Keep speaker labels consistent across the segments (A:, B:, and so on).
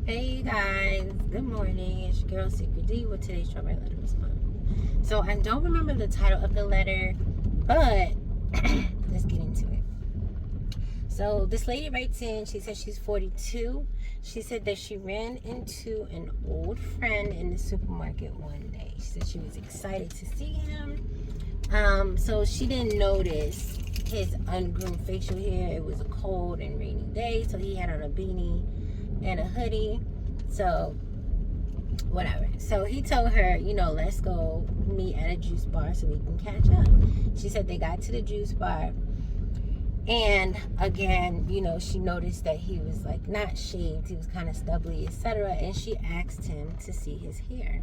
A: Hey guys, good morning. It's your girl SeekretD with today's strawberry letter response. So I don't remember the title of the letter, but let's get into it. So this lady writes in, she says she's 42. She said that she ran into an old friend in the supermarket one day. She said she was excited to see him. So she didn't notice his ungroomed facial hair. It was a cold and rainy day, so he had on a beanie and a hoodie. So whatever. So he told her, let's go meet at a juice bar so we can catch up. She said they got to the juice bar, and again, she noticed that he was like not shaved, he was kind of stubbly, etc. And she asked him to see his hair.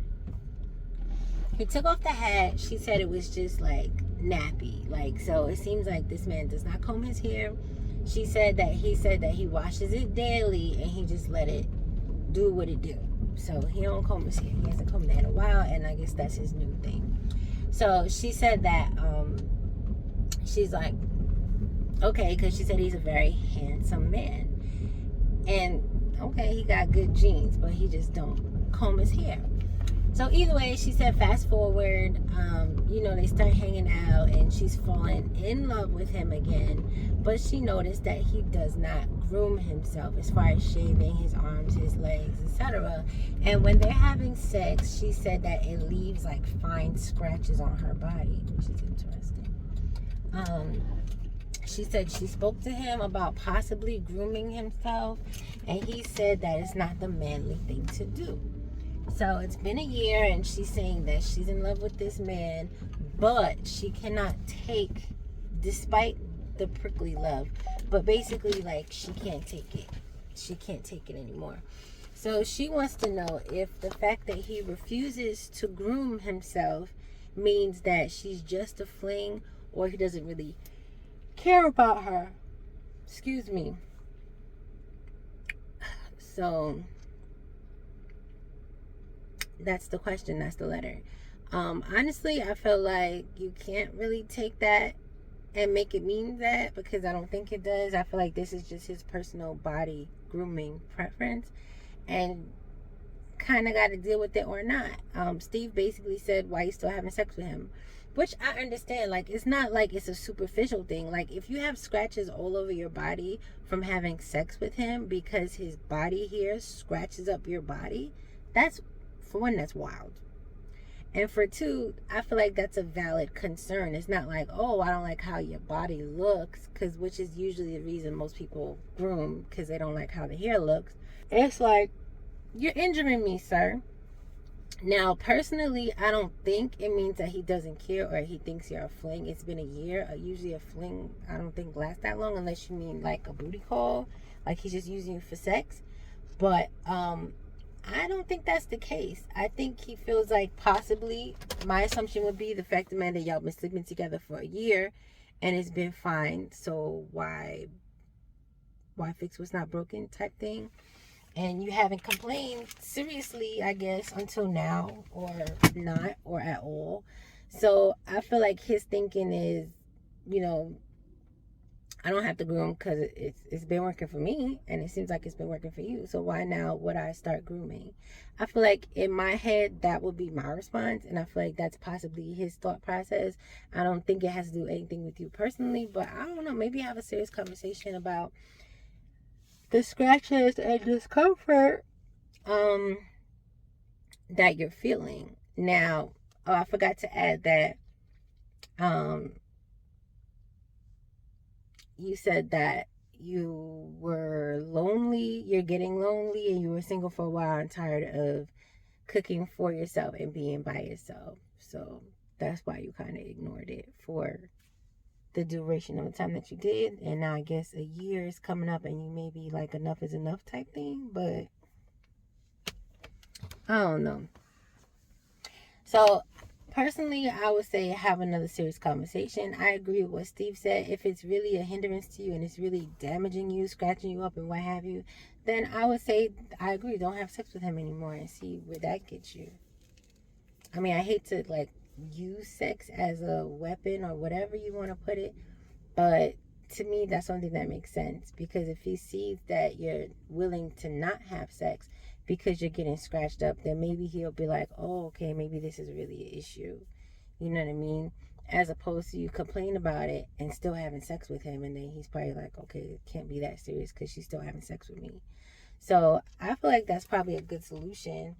A: He took off the hat. She said it was just like nappy, so it seems like this man does not comb his hair. She said that he washes it daily and he just let it do what it do. So he don't comb his hair. He hasn't combed that in a while, and I guess that's his new thing. So she said that she's like, okay, because she said he's a very handsome man. And okay, he got good genes, but he just don't comb his hair. So either way, she said fast forward, they start hanging out and she's falling in love with him again. But she noticed that he does not groom himself as far as shaving his arms, his legs, etc. And when they're having sex, she said that it leaves like fine scratches on her body, which is interesting. She said she spoke to him about possibly grooming himself, and he said that it's not the manly thing to do. So it's been a year, and she's saying that she's in love with this man, but she cannot take, despite the prickly love, but basically like she can't take it. She can't take it anymore. So she wants to know if the fact that he refuses to groom himself means that she's just a fling, or he doesn't really care about her. Excuse me. So that's the question. That's the letter. Honestly, I feel like you can't really take that and make it mean that, because I don't think it does. I feel like this is just his personal body grooming preference, and kind of got to deal with it or not. Steve basically said why he's still having sex with him, which I understand. Like, it's not like it's a superficial thing. Like, if you have scratches all over your body from having sex with him because his body hair scratches up your body, that's, for one, that's wild. And for two, I feel like that's a valid concern. It's not like, oh, I don't like how your body looks, which is usually the reason most people groom, because they don't like how the hair looks. It's like, you're injuring me, sir. Now, personally, I don't think it means that he doesn't care or he thinks you're a fling. It's been a year. Usually a fling, I don't think, lasts that long, unless you mean like a booty call, like he's just using you for sex. But I don't think that's the case. I think he feels like possibly, my assumption would be the fact of man that y'all been sleeping together for a year and it's been fine. So why fix what's not broken type thing? And you haven't complained seriously, I guess, until now, or not, or at all. So I feel like his thinking is, I don't have to groom because it's been working for me, and it seems like it's been working for you. So why now would I start grooming? I feel like in my head that would be my response, and I feel like that's possibly his thought process. I don't think it has to do anything with you personally, but I don't know. Maybe have a serious conversation about the scratches and discomfort that you're feeling. Now, I forgot to add that you said that you were lonely, you're getting lonely, and you were single for a while and tired of cooking for yourself and being by yourself. So that's why you kind of ignored it for the duration of the time that you did. And now I guess a year is coming up and you may be like enough is enough type thing, but I don't know. So personally, I would say have another serious conversation. I agree with what Steve said. If it's really a hindrance to you and it's really damaging you, scratching you up and what have you, then I would say I agree. Don't have sex with him anymore and see where that gets you. I mean, I hate to like use sex as a weapon or whatever you want to put it, but to me that's something that makes sense, because if he sees that you're willing to not have sex, because you're getting scratched up, then maybe he'll be like, oh, okay, maybe this is really an issue. You know what I mean? As opposed to you complain about it and still having sex with him, and then he's probably like, okay, it can't be that serious because she's still having sex with me. So I feel like that's probably a good solution.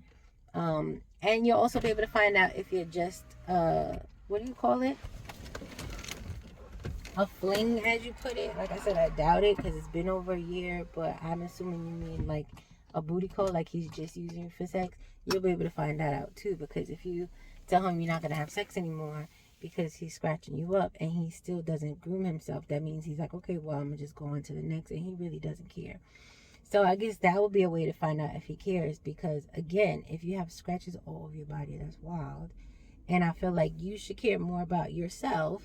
A: And you'll also be able to find out if you're just, what do you call it? A fling, as you put it. Like I said, I doubt it because it's been over a year, but I'm assuming you mean like a booty call, like he's just using you for sex. You'll be able to find that out too, because if you tell him you're not going to have sex anymore because he's scratching you up and he still doesn't groom himself, that means he's like, okay, well, I'm going to just go on to the next, and he really doesn't care. So I guess that would be a way to find out if he cares, because again, if you have scratches all over your body, that's wild. And I feel like you should care more about yourself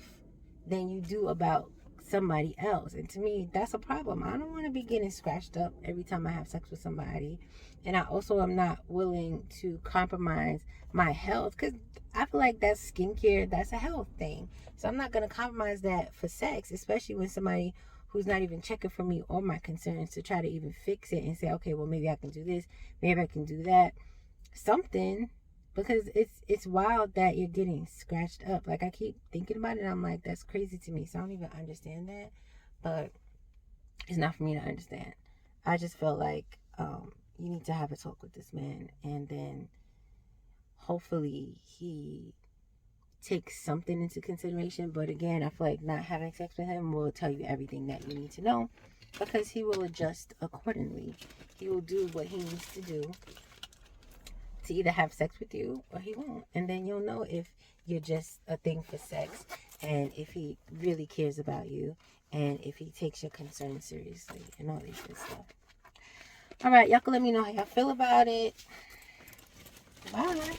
A: than you do about somebody else. And to me, that's a problem. I don't want to be getting scratched up every time I have sex with somebody. And I also am not willing to compromise my health, because I feel like that's skincare, that's a health thing. So I'm not going to compromise that for sex, especially when somebody who's not even checking for me or my concerns to try to even fix it and say, okay, well, maybe I can do this, maybe I can do that, something. Because it's wild that you're getting scratched up. Like, I keep thinking about it, and I'm like, that's crazy to me. So I don't even understand that. But it's not for me to understand. I just felt like you need to have a talk with this man, and then hopefully he takes something into consideration. But again, I feel like not having sex with him will tell you everything that you need to know, because he will adjust accordingly. He will do what he needs to do to either have sex with you or he won't. And then you'll know if you're just a thing for sex, and if he really cares about you, and if he takes your concerns seriously, and all these good stuff. All right, y'all can let me know how y'all feel about it. Bye.